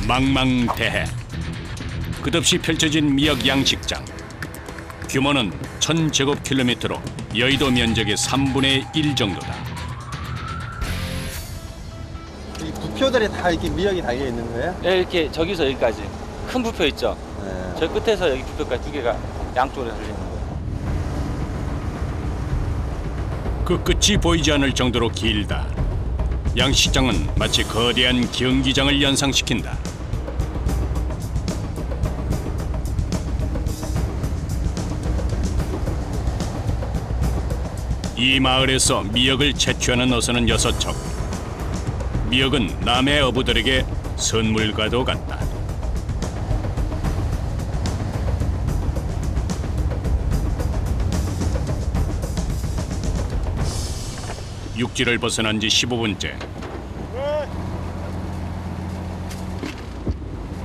망망대해. 끝없이 펼쳐진 미역 양식장. 규모는 1000제곱킬로미터로 여의도 면적의 3분의 1 정도다. 이 부표들이 다 이렇게 미역이 달려 있는 거예요? 네, 이렇게 저기서 여기까지 큰 부표 있죠. 네. 저 끝에서 여기 부표까지 두 개가 양쪽으로 달려 있는 거예요. 그 끝이 보이지 않을 정도로 길다. 양식장은 마치 거대한 경기장을 연상시킨다. 이 마을에서 미역을 채취하는 어선은 6척. 미역은 남해 어부들에게 선물과도 같다. 육지를 벗어난 지 15분째.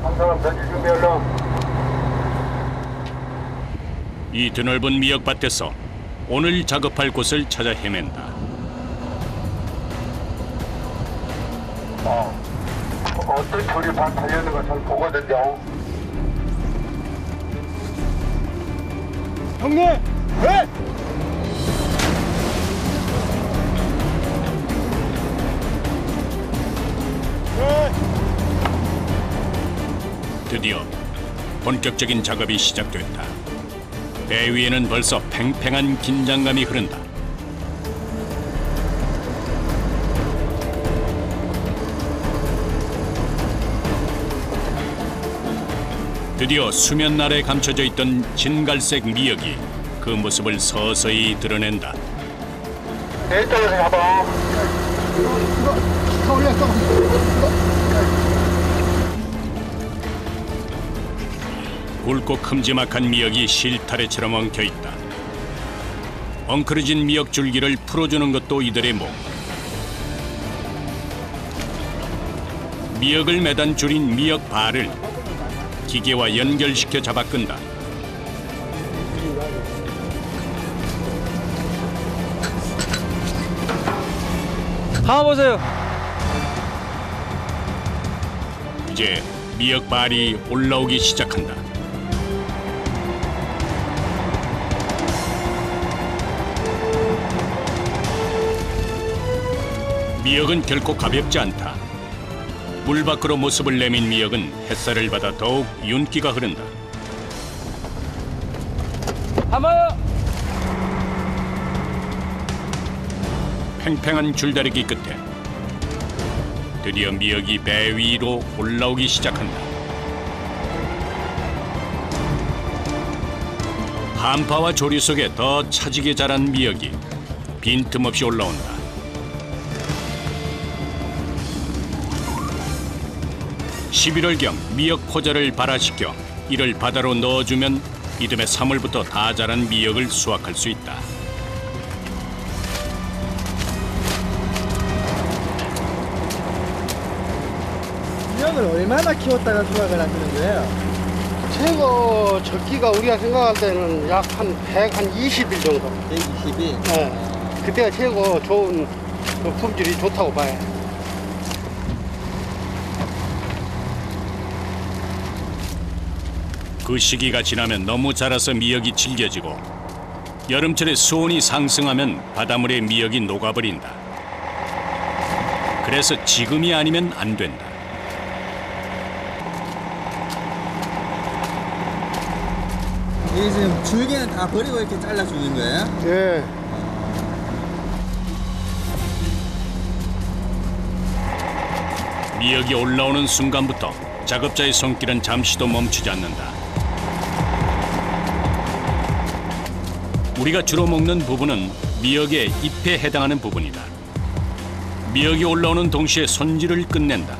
항상 변질 준비하려. 이 드넓은 미역밭에서 오늘 작업할 곳을 찾아 헤맨다. 어떤 조리 반 달려있는 거 잘 보거든요. 형님! 왜? 드디어 본격적인 작업이 시작됐다. 배 위에는 벌써 팽팽한 긴장감이 흐른다. 드디어 수면 아래 감춰져 있던 진갈색 미역이 그 모습을 서서히 드러낸다. 내 쪽에서 잡아. 굵고 큼지막한 미역이 실타래처럼 엉켜있다. 엉클어진 미역 줄기를 풀어주는 것도 이들의 목. 미역을 매단 줄인 미역 발을 기계와 연결시켜 잡아 끈다. 감아보세요. 이제 미역 발이 올라오기 시작한다. 미역은 결코 가볍지 않다. 물 밖으로 모습을 내민 미역은 햇살을 받아 더욱 윤기가 흐른다. 감아요. 팽팽한 줄다리기 끝에 드디어 미역이 배 위로 올라오기 시작한다. 한파와 조류 속에 더 차지게 자란 미역이 빈틈없이 올라온다. (11월경) 미역 포자를 발화시켜 이를 바다로 넣어주면 이듬해 3월부터 다 자란 미역을 수확할 수 있다. 미역을 얼마나 키웠다가 수확을 하시는 거예요? 최고 적기가 우리가 생각할 때는 약 한 120일 정도. 120일? 네. 그때가 최고 좋은 그 품질이 좋다고 봐요. 그 시기가 지나면 너무 자라서 미역이 질겨지고 여름철에 수온이 상승하면 바닷물에 미역이 녹아버린다. 그래서 지금이 아니면 안 된다. 이게 지금 줄기는 다 버리고 이렇게 잘라주는 거예요? 예. 미역이 올라오는 순간부터 작업자의 손길은 잠시도 멈추지 않는다. 우리가 주로 먹는 부분은 미역의 잎에 해당하는 부분이다. 미역이 올라오는 동시에 손질을 끝낸다.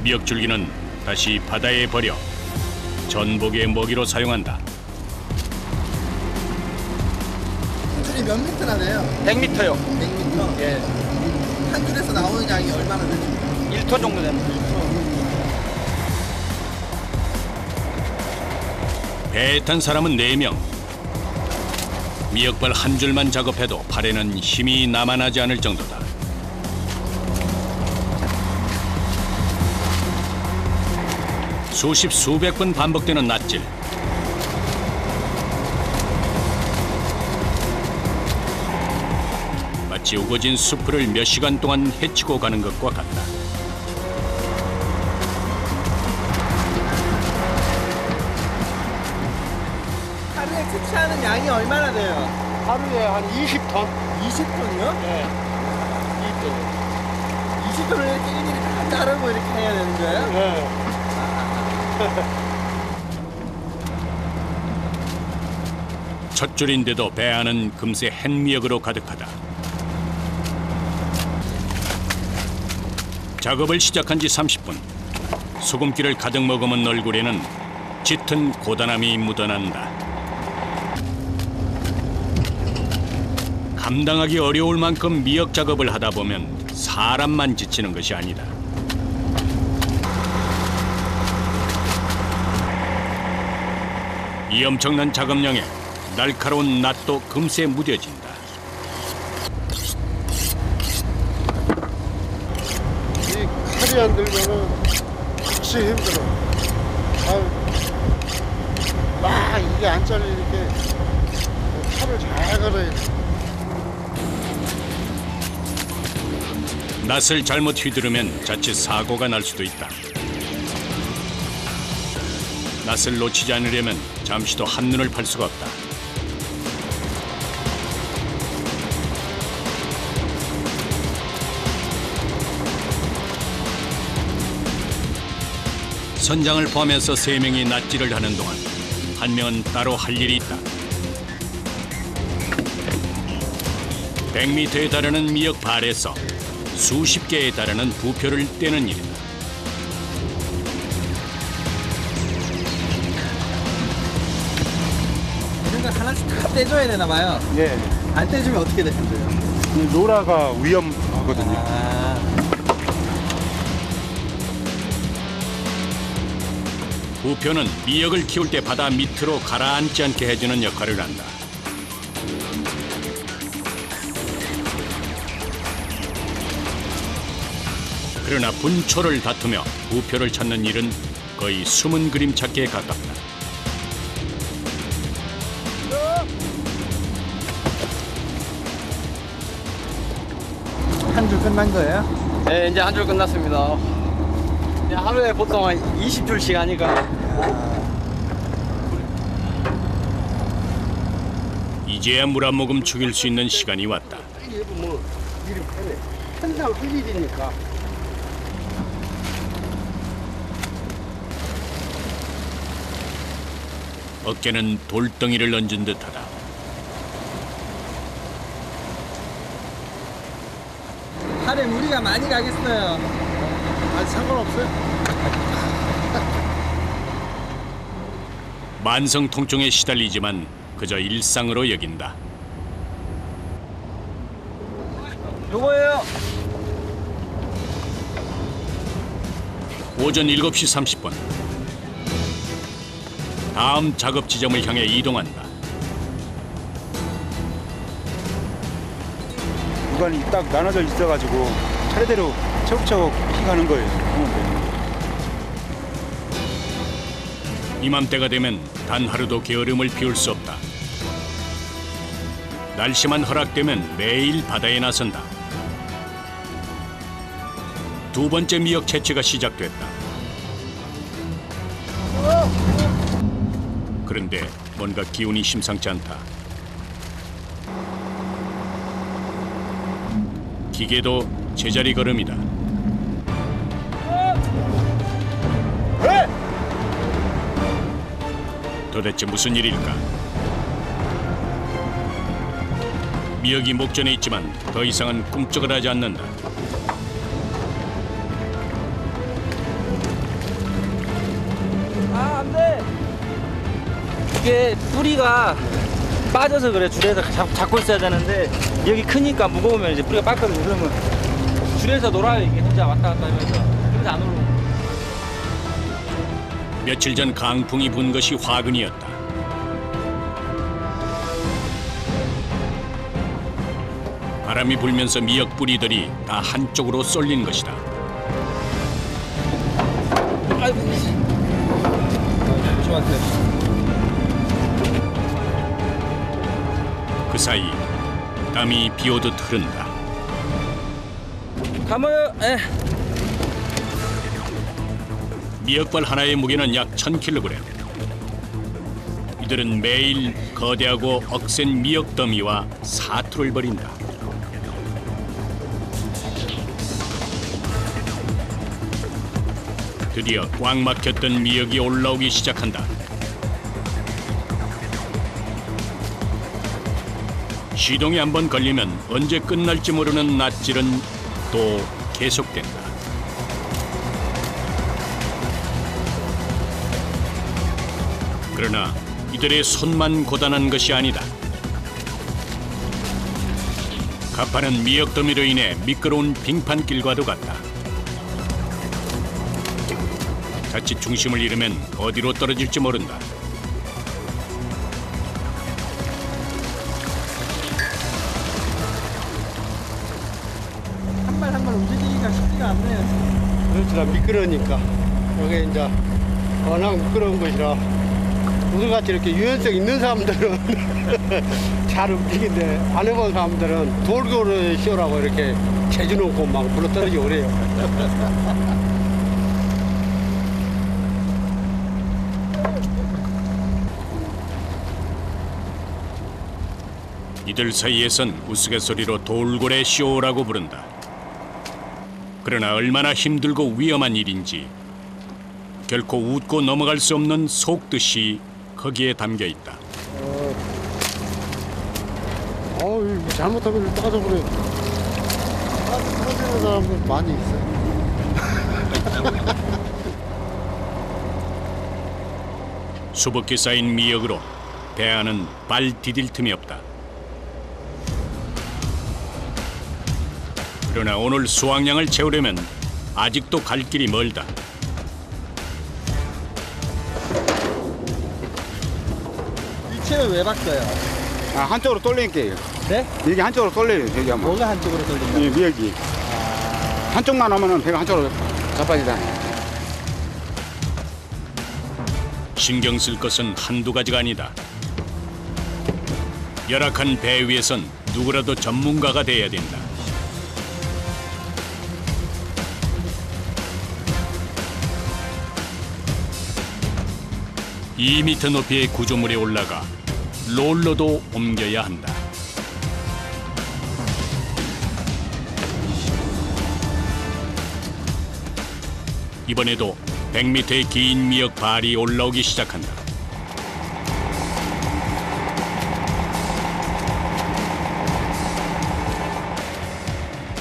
미역 줄기는 다시 바다에 버려 전복의 먹이로 사용한다. 한 줄이 몇 미터나 돼요? 100m요. 100m? 예. 한 줄에서 나오는 양이 얼마나 되죠? 1톤 정도 됩니다. 배에 탄 사람은 4명. 미역발 한 줄만 작업해도 팔에는 힘이 남아나지 않을 정도다. 수십 수백 번 반복되는 낫질. 마치 우거진 숲을 몇 시간 동안 헤치고 가는 것과 같다. 하루에 채취하는 양이 얼마나 돼요? 하루에 한 20톤? 20톤이요? 네. 20톤을 이렇게 일일이 다 자르고 이렇게 해야 되는 거예요? 네. 첫 줄인데도 배 안은 금세 햇미역으로 가득하다. 작업을 시작한 지 30분. 소금기를 가득 머금은 얼굴에는 짙은 고단함이 묻어난다. 감당하기 어려울 만큼 미역 작업을 하다 보면 사람만 지치는 것이 아니다. 이 엄청난 작업량에 날카로운 낫도 금세 무뎌진다. 이 칼이 안 들면은 진짜 힘들어. 이게 안 잘려 이렇게 칼을 잘 갈아야 돼. 낫을 잘못 휘두르면 자칫 사고가 날 수도 있다. 낫을 놓치지 않으려면 잠시도 한눈을 팔 수가 없다. 선장을 포함해서 3명이 낫질을 하는 동안 한 명은 따로 할 일이 있다. 100m에 달하는 미역 발에서 수십 개에 달하는 부표를 떼는 일이다. 이런 걸 하나씩 다 떼줘야 되나 봐요. 예, 안 떼주면 어떻게 되는데요? 노라가 위험하거든요. 부표는 미역을 키울 때 바다 밑으로 가라앉지 않게 해주는 역할을 한다. 그러나 분초를 다투며 부표를 찾는 일은 거의 숨은 그림 찾기에 가깝다. 한 줄 끝난 거예요? 네, 이제 한 줄 끝났습니다. 이제 하루에 보통 한 20줄씩 하니까. 이제야 물 한 모금 죽일 수 있는 시간이 왔다. 이게 뭐 일이 편해. 항상 할 일이니까. 어깨는 돌덩이를 얹은 듯하다. 팔에 무리가 많이 가겠어요. 상관없어요. 만성 통증에 시달리지만 그저 일상으로 여긴다. 요거예요. 오전 7시 30분. 다음 작업 지점을 향해 이동한다. 구간이 딱 나눠져 있어가지고 차례대로 차곡차곡 피가는 거예요. 이맘때가 되면 단 하루도 게으름을 피울 수 없다. 날씨만 허락되면 매일 바다에 나선다. 두 번째 미역 채취가 시작됐다. 그런데 뭔가 기운이 심상치 않다. 기계도 제자리 걸음이다. 도대체 무슨 일일까? 미역이 목전에 있지만 더 이상은 꿈쩍을 하지 않는다. 아, 안 돼. 이게 뿌리가 빠져서 그래. 줄에서 잡고 있어야 되는데 여기 크니까 무거우면 이제 뿌리가 빠거든요. 그러면 줄에서 놀아요. 이게 혼자 왔다 갔다 하면서. 그래서 안 올라오고. 며칠 전 강풍이 분 것이 화근이었다. 바람이 불면서 미역 뿌리들이 다 한쪽으로 쏠린 것이다. 조심하세요. 그 사이 땀이 비오듯 흐른다. 감아요. 예. 미역발 하나의 무게는 약 1000kg. 이들은 매일 거대하고 억센 미역 더미와 사투를 벌인다. 드디어 꽉 막혔던 미역이 올라오기 시작한다. 시동이 한번 걸리면 언제 끝날지 모르는 낯질은 또 계속된다. 그러나 이들의 손만 고단한 것이 아니다. 가파른 미역 더미로 인해 미끄러운 빙판길과도 같다. 자칫 중심을 잃으면 어디로 떨어질지 모른다. 한 발 한 발 움직이기가 쉽지가 않네요. 그렇지라 미끄러우니까 여기 이제 워낙 미끄러운 곳이라 우리같이 이렇게 유연성 있는 사람들은 잘 움직이는데 안 해본 사람들은 돌고래 쇼라고 이렇게 재주놓고 막 불러 떨어지고 그래요. 이들 사이에선 우스갯소리로 돌고래 쇼라고 부른다. 그러나 얼마나 힘들고 위험한 일인지 결코 웃고 넘어갈 수 없는 속뜻이 거기에 담겨 있다. 어우 잘못하면 따져 그래. 떨어지는 사람들 많이 있어요. 수북히 쌓인 미역으로 대하는 발 디딜 틈이 없다. 그러나 오늘 수확량을 채우려면 아직도 갈 길이 멀다. 위치를 왜 바꿔요? 아, 한쪽으로 쏠리니까 네? 미역이 한쪽으로 쏠려요. 여기 하면 뭐가 한쪽으로 돌린다? 이 미역이 한쪽만 하면은 배가 한쪽으로 자빠지잖아요. 신경 쓸 것은 한두 가지가 아니다. 열악한 배 위에선 누구라도 전문가가 돼야 된다. 2m 높이의 구조물에 올라가 롤러도 옮겨야 한다. 이번에도 100m의 긴 미역 발이 올라오기 시작한다.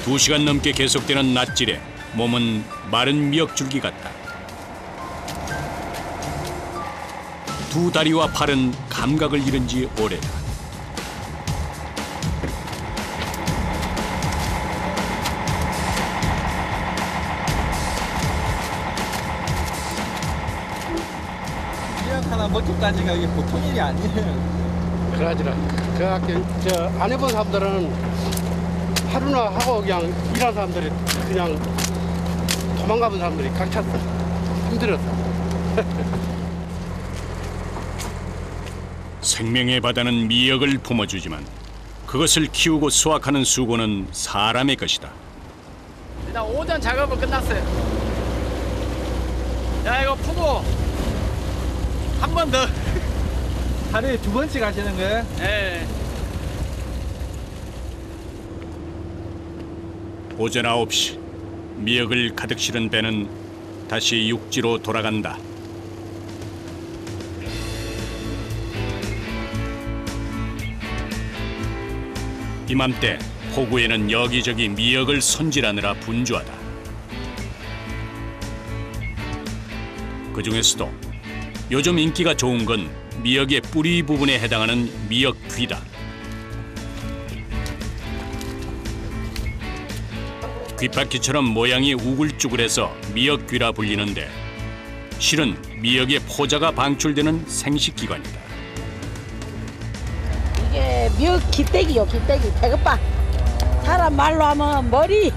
두 시간 넘게 계속되는 낯질에 몸은 마른 미역 줄기 같다. 두 다리와 팔은 감각을 잃은 지 오래다. 미역 하나 먹기까지가 이게 보통 일이 아니에요. 그러지라. 저 안 해본 사람들은 하루나 하고 그냥 일한 사람들이 그냥 도망가본 사람들이 각 찼어. 힘들었어. 생명의 바다는 미역을 품어주지만 그것을 키우고 수확하는 수고는 사람의 것이다. 일단 오전 작업은 끝났어요. 자, 이거 푸고 한 번 더. 하루에 2번씩 하시는 거예요? 예. 오전 9시 미역을 가득 실은 배는 다시 육지로 돌아간다. 이맘때 포구에는 여기저기 미역을 손질하느라 분주하다. 그 중에서도 요즘 인기가 좋은 건 미역의 뿌리 부분에 해당하는 미역귀다. 귓바퀴처럼 모양이 우글쭈글해서 미역귀라 불리는데 실은 미역의 포자가 방출되는 생식기관이다. 이게 미역 기대기요, 기대기. 배고파. 사람 말로 하면 머리.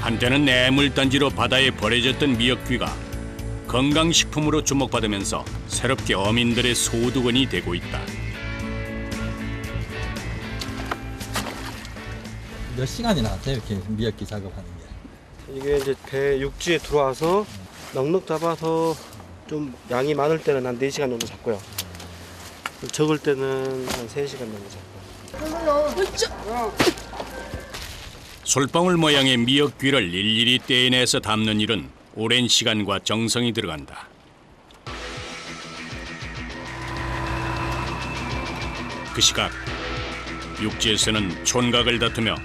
한때는 애물단지로 바다에 버려졌던 미역귀가 건강식품으로 주목받으면서 새롭게 어민들의 소득원이 되고 있다. 몇 시간이나 돼요, 이렇게 미역기 작업하는 게? 이게 이제 배 육지에 들어와서 넉넉 잡아서 좀 양이 많을 때는 한 4시간 정도 잡고요. 적을 때는 한 3시간 정도 잡고요. 솔방울 모양의 미역귀를 일일이 떼내서 담는 일은 오랜 시간과 정성이 들어간다. 그 시각 육지에서는 촌각을 다투며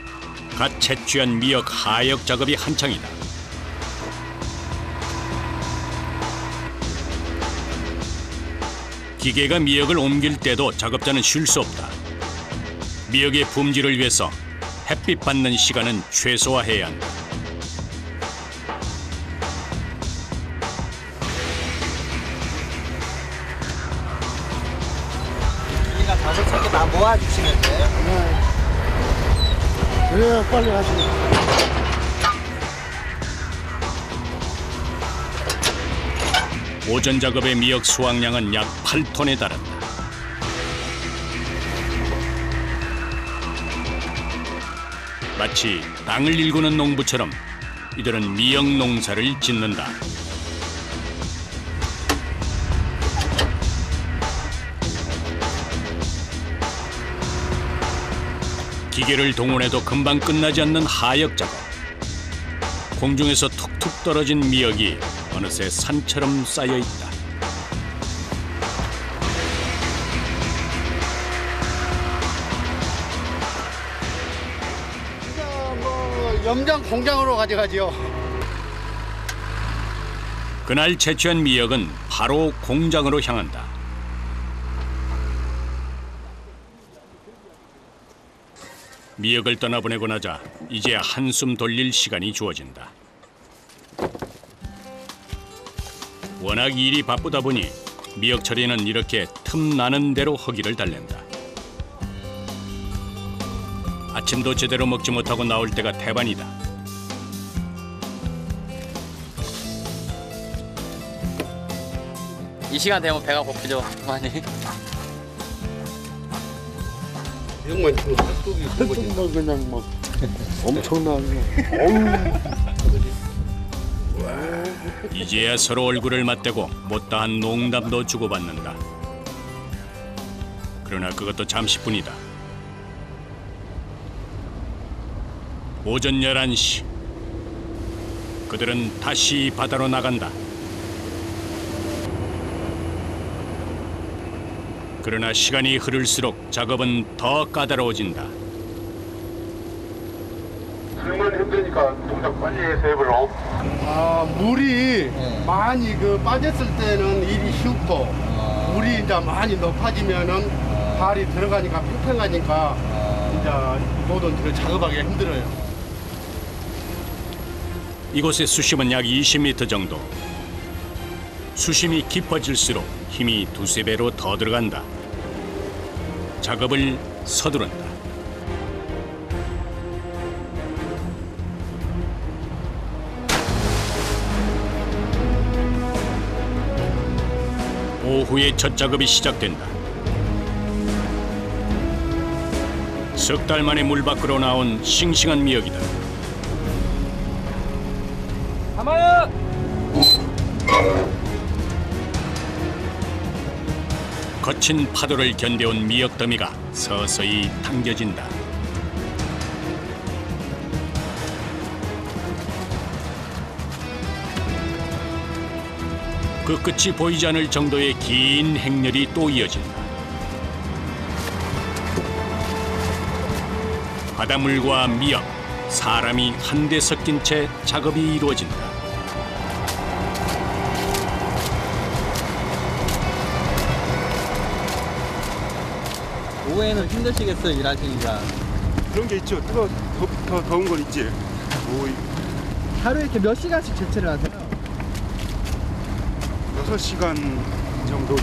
갓 채취한 미역 하역 작업이 한창이다. 기계가 미역을 옮길 때도 작업자는 쉴 수 없다. 미역의 품질을 위해서 햇빛 받는 시간은 최소화해야 한다. 우리가 작업 찾게 다 모아주시면 돼요. 네, 빨리 하시면. 오전 작업의 미역 수확량은 약 8톤에 달한다. 마치 땅을 일구는 농부처럼 이들은 미역 농사를 짓는다. 기계를 동원해도 금방 끝나지 않는 하역 작업. 공중에서 툭툭 떨어진 미역이 어느새 산처럼 쌓여 있다. 염장 공장으로 가져가지요. 그날 채취한 미역은 바로 공장으로 향한다. 미역을 떠나보내고 나자 이제 한숨 돌릴 시간이 주어진다. 워낙 일이 바쁘다 보니 미역 처리는 이렇게 틈나는 대로 허기를 달랜다. 아침도 제대로 먹지 못하고 나올 때가 태반이다. 이 시간 되면 배가 고프죠, 많이. 정말 정말 그냥 막 엄청나게. 이제야 서로 얼굴을 맞대고 못다한 농담도 주고받는다. 그러나 그것도 잠시뿐이다. 오전 11시 그들은 다시 바다로 나간다. 그러나 시간이 흐를수록 작업은 더 까다로워진다. 정말 힘드니까 동작 빨리 해서 해보려. 물이 많이 빠졌을 때는 일이 쉽고 물이 이제 많이 높아지면은 발이 들어가니까 평평하니까 이제 모든 작업하기가 힘들어요. 이곳의 수심은 약 20m 정도. 수심이 깊어질수록 힘이 두세 배로 더 들어간다. 작업을 서두른다. 오후에 첫 작업이 시작된다. 석 달 만에 물 밖으로 나온 싱싱한 미역이다. 가마요! 거친 파도를 견뎌온 미역 더미가 서서히 당겨진다. 그 끝이 보이지 않을 정도의 긴 행렬이 또 이어진다. 바닷물과 미역, 사람이 한데 섞인 채 작업이 이루어진다. 오후에는 힘드시겠어요, 일하시기가. 그런 게 있죠. 더 더운 건 있지. 하루에 이렇게 몇 시간씩 채취를 하세요? 6시간 정도,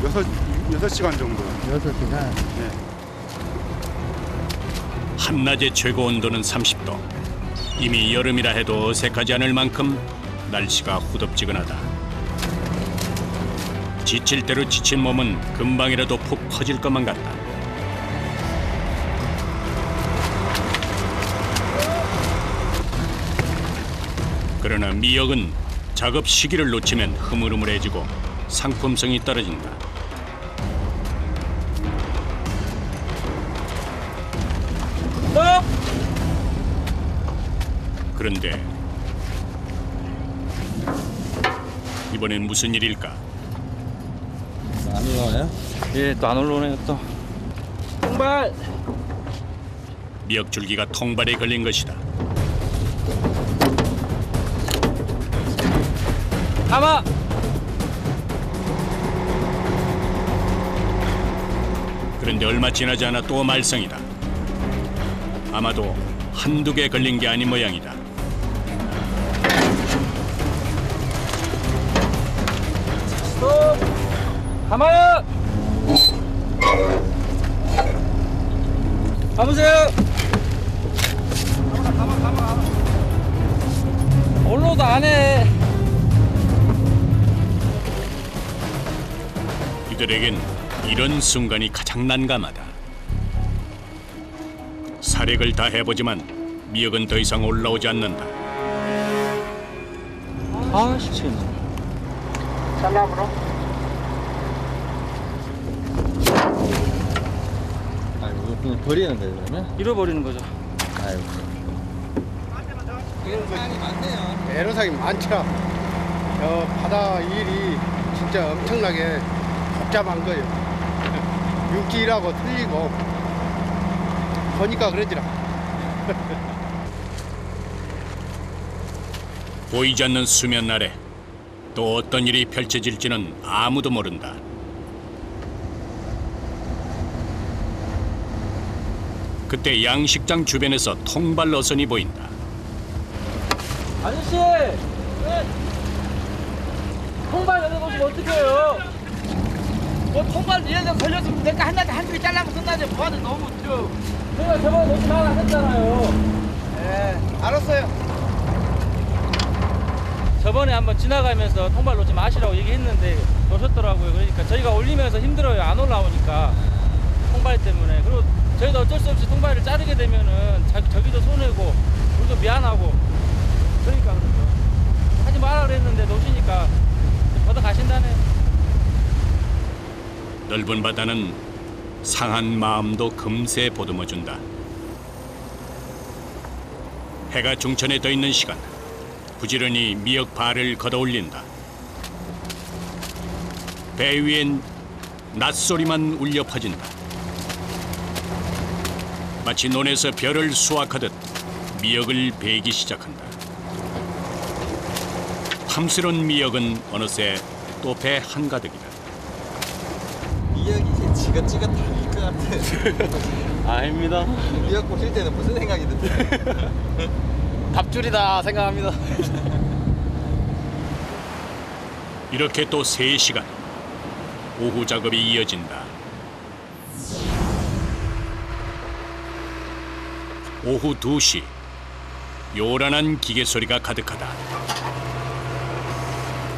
6시간 정도. 6시간. 네. 한낮의 최고 온도는 30도. 이미 여름이라 해도 어색하지 않을 만큼 날씨가 후덥지근하다. 지칠 대로 지친 몸은 금방이라도 푹 퍼질 것만 같다. 그러나 미역은 작업 시기를 놓치면 흐물흐물해지고 상품성이 떨어진다. 그런데 이번엔 무슨 일일까? 안 올라와요? 예, 또 안 올라오네요 또. 통발. 미역 줄기가 통발에 걸린 것이다. 가마. 그런데 얼마 지나지 않아 또 말썽이다. 아마도 한두 개 걸린 게 아닌 모양이다. 가마요. 감으세요. 가마. 올로도 안 해. 이들에겐 이런 순간이 가장 난감하다. 사력을 다 해보지만 미역은 더 이상 올라오지 않는다. 아, 미치겠네. 잘라버려. 아이고, 그냥 버리는 거예요, 그러면? 잃어버리는 거죠. 아이고. 애로사항이 많네요. 애로사항이 많죠. 저 바다 일이 진짜 엄청나게 복잡한 거예요. 육지일하고 틀리고 보니까 그러지라. 보이지 않는 수면 아래 또 어떤 일이 펼쳐질지는 아무도 모른다. 그때 양식장 주변에서 통발 어선이 보인다. 아저씨! 네. 통발 열어보시면 어떡해요? 뭐 통발 얘가 걸렸으면 내가 한두 개 잘라면 끝나지 뭐하는 너무 저. 제가 저번에 놓지 말라 했잖아요. 네, 알았어요. 저번에 한번 지나가면서 통발 놓지 마시라고 얘기했는데 놓으셨더라고요. 그러니까 저희가 올리면서 힘들어요. 안 올라오니까 통발 때문에. 그리고 저희도 어쩔 수 없이 통발을 자르게 되면은 저기도 손해고 우리도 미안하고 그러니까 그러죠. 하지 마라 그랬는데 놓으시니까 걷어 가신다네. 넓은 바다는 상한 마음도 금세 보듬어준다. 해가 중천에 떠 있는 시간, 부지런히 미역 발을 걷어올린다. 배 위엔 낫소리만 울려 퍼진다. 마치 논에서 별을 수확하듯 미역을 베기 시작한다. 탐스러운 미역은 어느새 또 배 한가득이다. 미역이 이제 지긋지긋할 것 같아. 아닙니다. 미역 보실 때는 무슨 생각이 드세요? 밥줄이다 생각합니다. 이렇게 또 3시간 오후 작업이 이어진다. 오후 2시 요란한 기계 소리가 가득하다.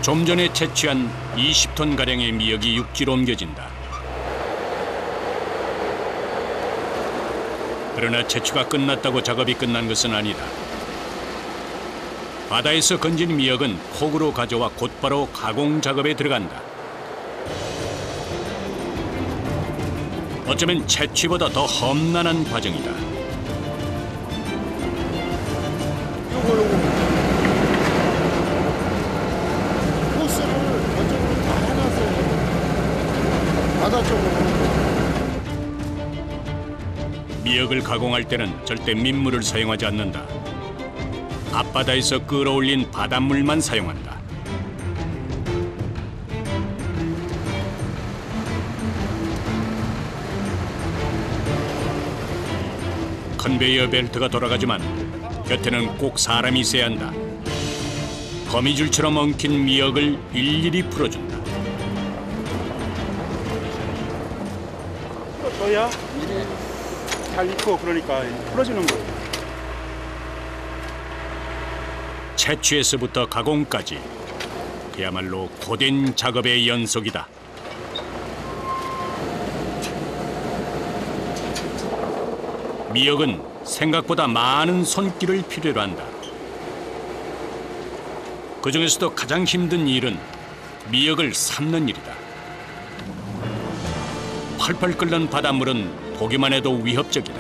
좀 전에 채취한 20톤 가량의 미역이 육지로 옮겨진다. 그러나 채취가 끝났다고 작업이 끝난 것은 아니다. 바다에서 건진 미역은 폭우로 가져와 곧바로 가공 작업에 들어간다. 어쩌면 채취보다 더 험난한 과정이다. 호스를 저쪽으로 다 해놨어요. 바다 쪽으로. 미역을 가공할 때는 절대 민물을 사용하지 않는다. 앞바다에서 끌어올린 바닷물만 사용한다. 컨베이어 벨트가 돌아가지만 곁에는 꼭 사람이 있어야 한다. 거미줄처럼 엉킨 미역을 일일이 풀어준다. 떠야 잘 익고 그러니까 풀어지는 거예요. 채취에서부터 가공까지 그야말로 고된 작업의 연속이다. 미역은 생각보다 많은 손길을 필요로 한다. 그 중에서도 가장 힘든 일은 미역을 삶는 일이다. 펄펄 끓는 바닷물은 보기만 해도 위협적이다.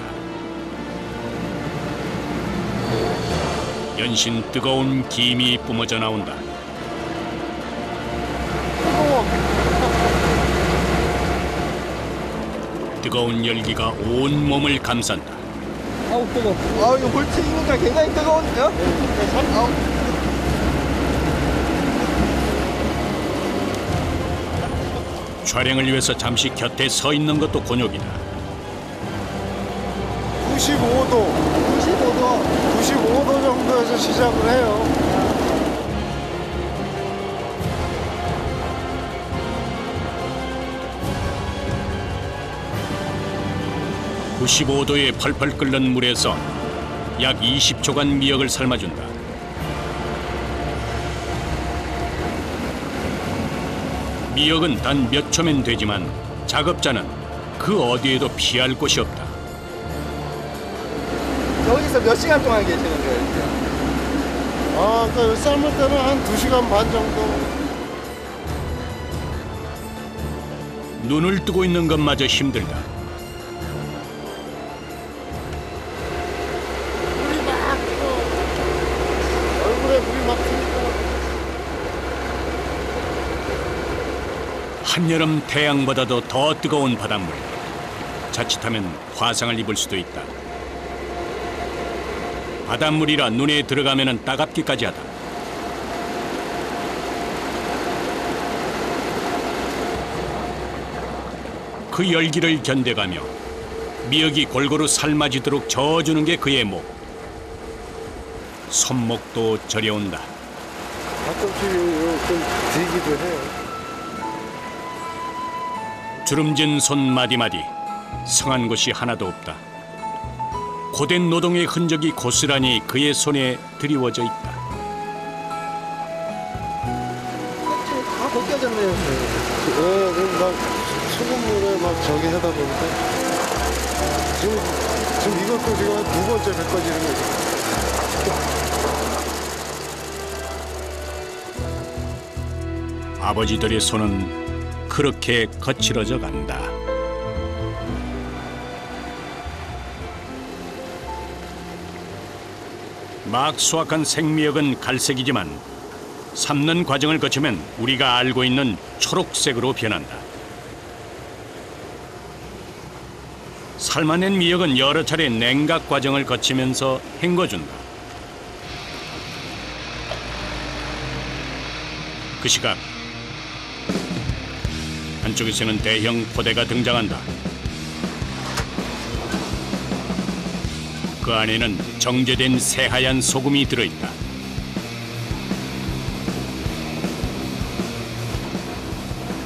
연신 뜨거운 김이 뿜어져 나온다. 뜨거운 열기가 온 몸을 감싼다. 아우 뜨거. 아 이거 물 튀기니까 굉장히 뜨거운데요? 아우. 촬영을 위해서 잠시 곁에 서 있는 것도 곤욕이다. 95도 정도에서 시작을 해요. 95도의 펄펄 끓는 물에서 약 20초간 미역을 삶아준다. 미역은 단 몇 초면 되지만 작업자는 그 어디에도 피할 곳이 없다. 여기서 몇 시간 동안 계시는 거예요? 이제? 그 삶을 때는 한 2시간 반 정도. 눈을 뜨고 있는 것마저 힘들다. 얼굴에 물이 막 튀니까. 한여름 태양보다도 더 뜨거운 바닷물. 자칫하면 화상을 입을 수도 있다. 바닷물이라 눈에 들어가면 따갑기까지 하다. 그 열기를 견뎌가며 미역이 골고루 삶아지도록 저어주는 게 그의 목. 손목도 저려온다. 가끔씩 좀 들기도 해요. 주름진 손 마디마디, 성한 곳이 하나도 없다. 고된 노동의 흔적이 고스란히 그의 손에 드리워져 있다. 다 벗겨졌네요. 막 소금물에 막 저기 하다 보니까 지금 이것도 지금 한 2번째 뱉어지는 거죠. 아버지들의 손은 그렇게 거칠어져 간다. 막 수확한 생미역은 갈색이지만 삶는 과정을 거치면 우리가 알고 있는 초록색으로 변한다. 삶아낸 미역은 여러 차례 냉각 과정을 거치면서 헹궈준다. 그 시각 한쪽에서는 대형 포대가 등장한다. 그 안에는 정제된 새하얀 소금이 들어있다.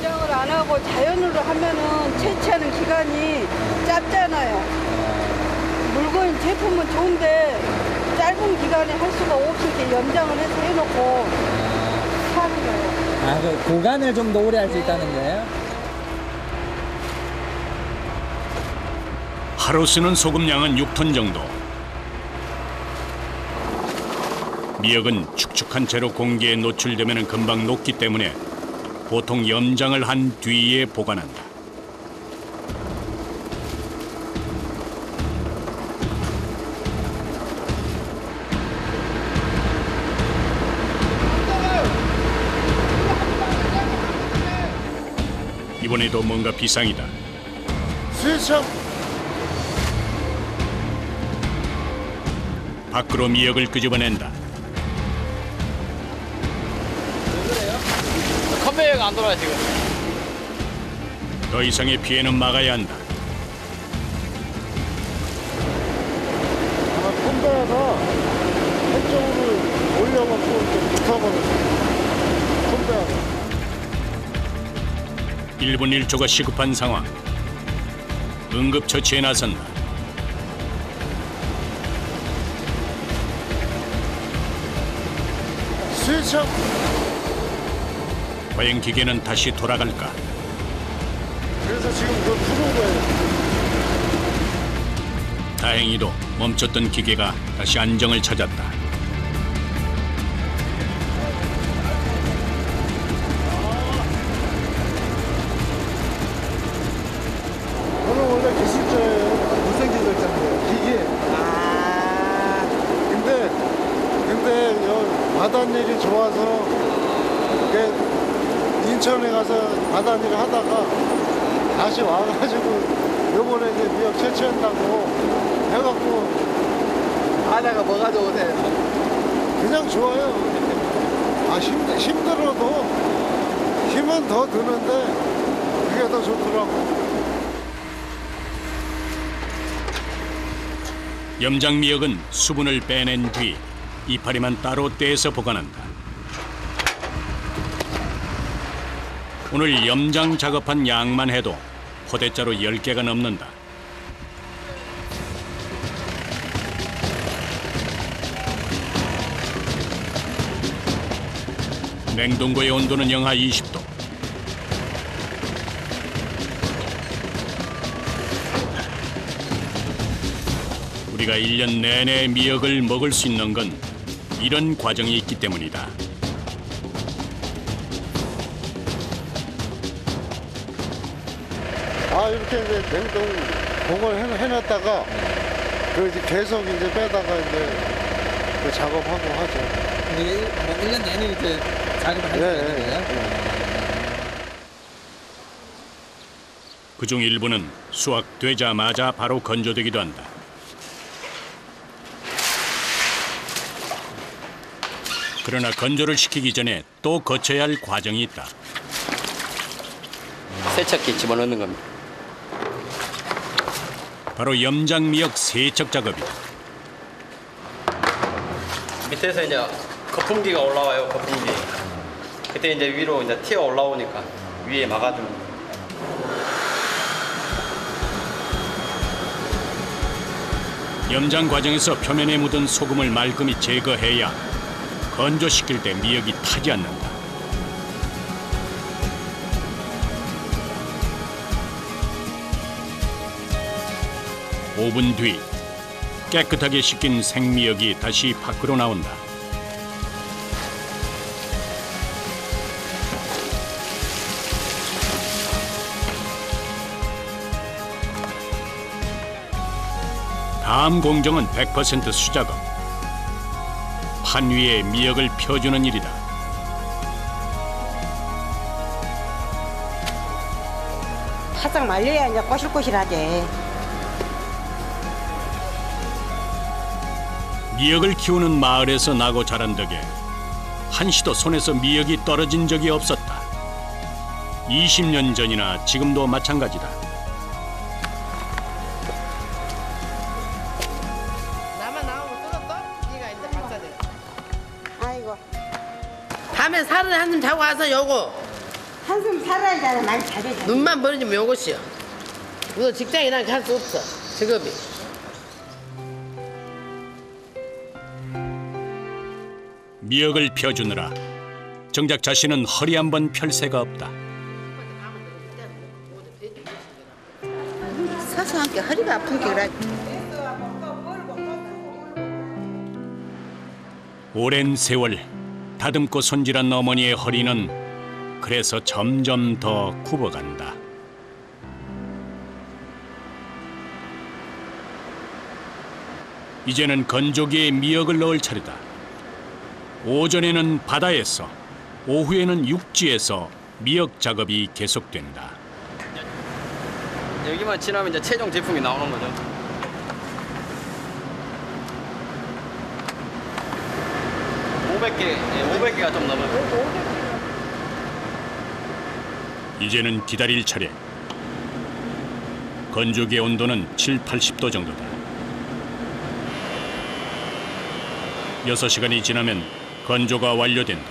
염장을 안 하고 자연으로 하면은 채취하는 기간이 짧잖아요. 물건 제품은 좋은데 짧은 기간에 할 수가 없으니까 염장을 해서 해놓고 파는 거예요. 아, 그 보관을 좀 더 오래 할 수 있다는 거예요? 하루 쓰는 소금량은 6톤 정도. 미역은 축축한 채로 공기에 노출되면 금방 녹기 때문에 보통 염장을 한 뒤에 보관한다. 이번에도 뭔가 비상이다. 수참 밖으로 미역을 끄집어낸다. 컨베이어가 안 돌아요 지금. 더 이상의 피해는 막아야 한다. 콤베가 한쪽으로 올려갖고 이렇게 붙어버렸어요. 콤베가. 1분 1초가 시급한 상황. 응급처치에 나선다. 스위치 과연 기계는 다시 돌아갈까? 그래서 지금 그걸 푸는 거예요. 다행히도 멈췄던 기계가 다시 안정을 찾았다. 저는 원래 기술자예요. 무생기술자인데 기계. 근데 여 바닷일이 좋아서 인천에 가서 바닷일 하다가 다시 와가지고 요번에 이제 미역 채취한다고 해갖고 바다가 뭐가 좋으세요? 그냥 좋아요. 힘들어도 힘은 더 드는데 그게 더 좋더라고. 염장 미역은 수분을 빼낸 뒤 이파리만 따로 떼서 보관한다. 오늘 염장 작업한 양만 해도 포대자루 10개가 넘는다. 냉동고의 온도는 영하 20도. 우리가 1년 내내 미역을 먹을 수 있는 건 이런 과정이 있기 때문이다. 이렇게 이제 냉동 공을 해놨다가 그 이제 계속 이제 빼다가 이제 그 작업하고 하죠. 이게 1년 내내 이제 작업을 할 수 있는 거예요? 그중 일부는 수확되자마자 바로 건조되기도 한다. 그러나 건조를 시키기 전에 또 거쳐야 할 과정이 있다. 세척기 집어넣는 겁니다. 바로 염장미역 세척 작업이다. 밑에서 이제 거품기가 올라와요. 거품기. 그때 이제 위로 이제 튀어 올라오니까 위에 막아주는 거예요. 염장 과정에서 표면에 묻은 소금을 말끔히 제거해야 건조시킬 때 미역이 타지 않는다. (5분) 뒤 깨끗하게 씻긴 생미역이 다시 밖으로 나온다. 다음 공정은 100% 수작업. 판 위에 미역을 펴주는 일이다. 바싹 말려야 이제 꼬실꼬실하지. 미역을 키우는 마을에서 나고 자란 덕에 한시도 손에서 미역이 떨어진 적이 없었다. 20년 전이나 지금도 마찬가지다. 나만 나오면 뚫었어? 네가 이제 박사돼. 아이고. 밤에 살은 한숨 자고 와서 요거 한숨 살아야잖아. 많이 잘해줘. 눈만 벌어지면 요것이요. 우선 직장이랑 갈 수 없어. 직업이. 미역을 펴주느라 정작 자신은 허리 한번 펼 새가 없다. 서서 함께 허리가 아픈 게 그래. 오랜 세월 다듬고 손질한 어머니의 허리는 그래서 점점 더 굽어간다. 이제는 건조기에 미역을 넣을 차례다. 오전에는 바다에서, 오후에는 육지에서 미역 작업이 계속된다. 여기만 지나면 이제 최종 제품이 나오는 거죠. 네, 500개가 좀 넘어요. 이제는 기다릴 차례. 건조기의 온도는 7, 80도 정도다. 6시간이 지나면 건조가 완료된다.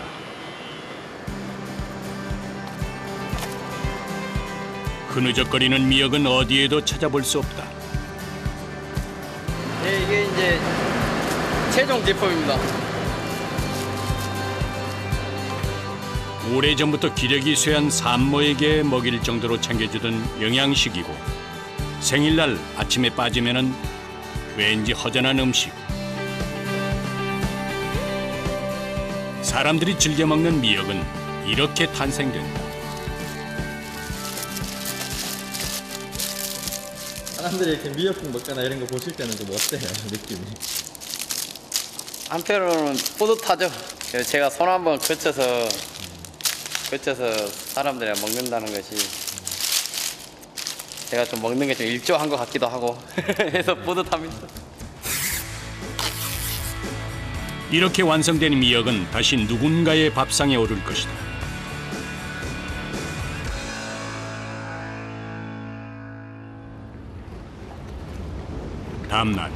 흐느적거리는 미역은 어디에도 찾아볼 수 없다. 네, 이게 이제 최종 제품입니다. 오래전부터 기력이 쇠한 산모에게 먹일 정도로 챙겨주던 영양식이고 생일날 아침에 빠지면은 왠지 허전한 음식. 사람들이 즐겨 먹는 미역은 이렇게 탄생된다. 사람들이 이렇게 미역국 먹거나 이런 거 보실 때는 좀 어때요, 느낌이? 한편으로는 뿌듯하죠. 그래서 제가 손 한번 거쳐서 사람들이 먹는다는 것이 제가 좀 먹는 게 좀 일조한 것 같기도 하고 해서 뿌듯합니다. 이렇게 완성된 미역은 다시 누군가의 밥상에 오를 것이다. 다음날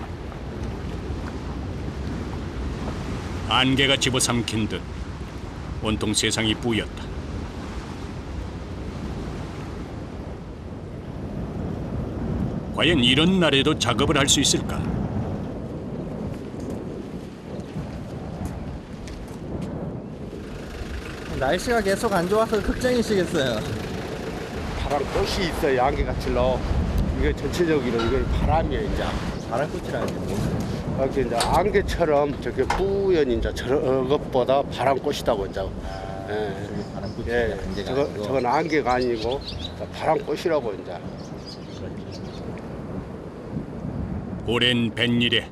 안개가 집어삼킨 듯 온통 세상이 뿌였다. 과연 이런 날에도 작업을 할 수 있을까? 날씨가 계속 안 좋아서 걱정이시겠어요. 바람 꽃이 있어요. 안개같이로. 이게 전체적으로 이거 바람이에요. 이제 바람꽃이라는 게 뭐예요? 이렇게 이제 안개처럼 저렇게 뿌연이 이제 저것보다 바람꽃이다고 이제. 예, 저건 안개가 아니고 바람꽃이라고 이제. 오랜 뱃일에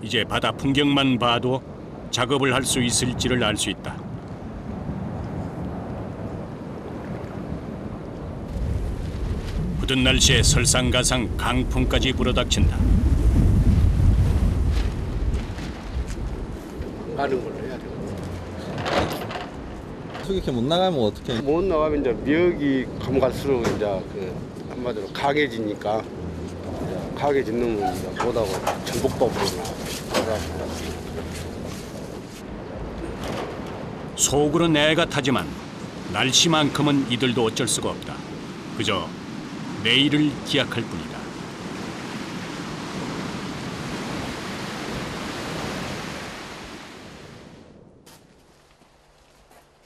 이제 바다 풍경만 봐도 작업을 할 수 있을지를 알 수 있다. 굳은 날씨에 설상가상 강풍까지 불어닥친다. 가는 걸로 해야 돼. 이렇게 못 나가면 어떡해? 못 나가면 이제 미역이 감갈수록 이제 그 한마디로 강해지니까 강해진 놈은 이제 못하고 전복밥으로 나와. 속으로 애가 타지만 날씨만큼은 이들도 어쩔 수가 없다. 그저 내일을 기약할 뿐이다.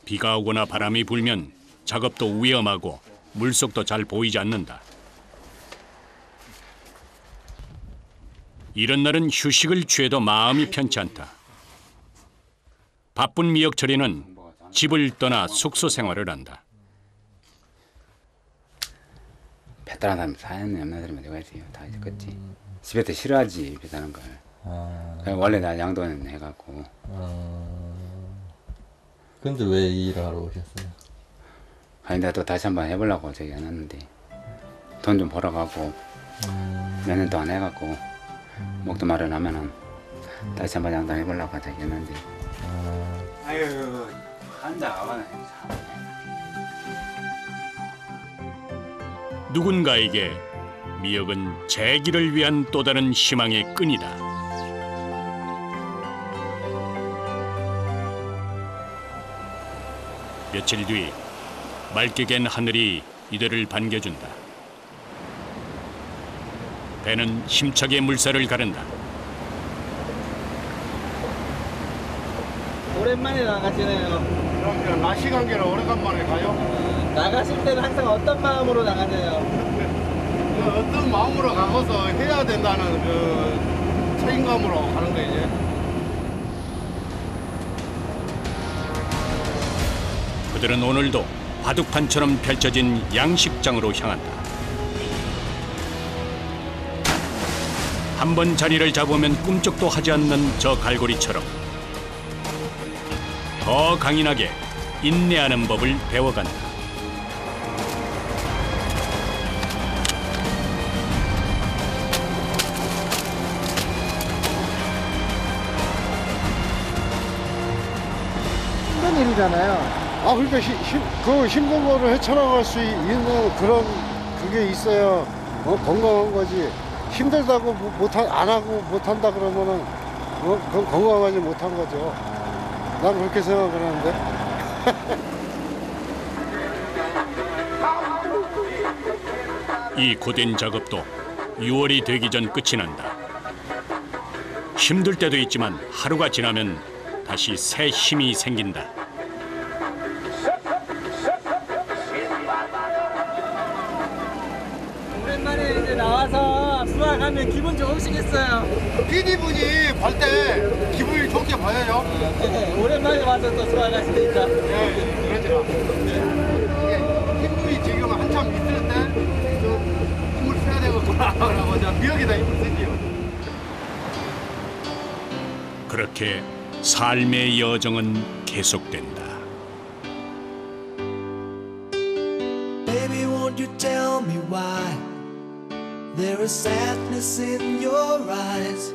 비가 오거나 바람이 불면 작업도 위험하고 물속도 잘 보이지 않는다. 이런 날은 휴식을 취해도 마음이 편치 않다. 바쁜 미역 처리는 집을 떠나 숙소 생활을 한다. 배 따라 다니면 사연이 없는 사람이 누가 있어요. 다 이제 끝지. 집에서 싫어하지 배 타는 걸. 원래 나 양도는 해갖고. 근데 왜 이 일을 하러 오셨어요? 아니 내가 또 다시 한번 해보려고 저기 해놨는데 돈 좀 벌어가고 몇 년 동안 해갖고 목도 마련하면은 다시 한번 양도 해보려고 저기 했는데. 아유 한자 가만히. 누군가에게 미역은 재기를 위한 또 다른 희망의 끈이다. 며칠 뒤 맑게 갠 하늘이 이들을 반겨준다. 배는 힘차게 물살을 가른다. 오랜만에 나가시네요. 그럼 낮 시간계로 오래간만에 가요. 나가실 때는 항상 어떤 마음으로 나가세요? 어떤 마음으로 가고서 해야 된다는 그 책임감으로 가는 거 이제. 그들은 오늘도 바둑판처럼 펼쳐진 양식장으로 향한다. 한 번 자리를 잡으면 꿈쩍도 하지 않는 저 갈고리처럼 더 강인하게 인내하는 법을 배워간다. 힘든 일이잖아요. 아, 그러니까 그 힘든 거를 헤쳐나갈 수 있는 그런 그게 있어야 건강한 거지. 힘들다고 안 하고 못한다 그러면은 그건 건강하지 못한 거죠. 난 그렇게 생각을 하는데. 이 고된 작업도 6월이 되기 전 끝이 난다. 힘들 때도 있지만 하루가 지나면 다시 새 힘이 생긴다. 오랜만에 이제 나와서 수확하면 기분 좋으시겠어요? PD분이 볼 때 기분이 좋게 보여요. 오랜만에 와서 또 수확하시니까. 네, 그렇죠. 힘이 지금 한참 있을 때좀 힘을 써야 되겠구나. 그러고 미역에다 힘을 쓰지요. 그렇게 삶의 여정은 계속된다. Baby, won't you tell me why there is sadness in your eyes?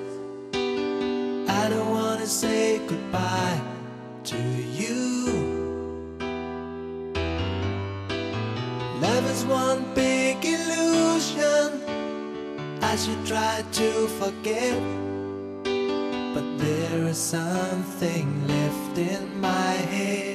I don't wanna say goodbye to you. Love is one big illusion I should try to forget, but there is something left in my head.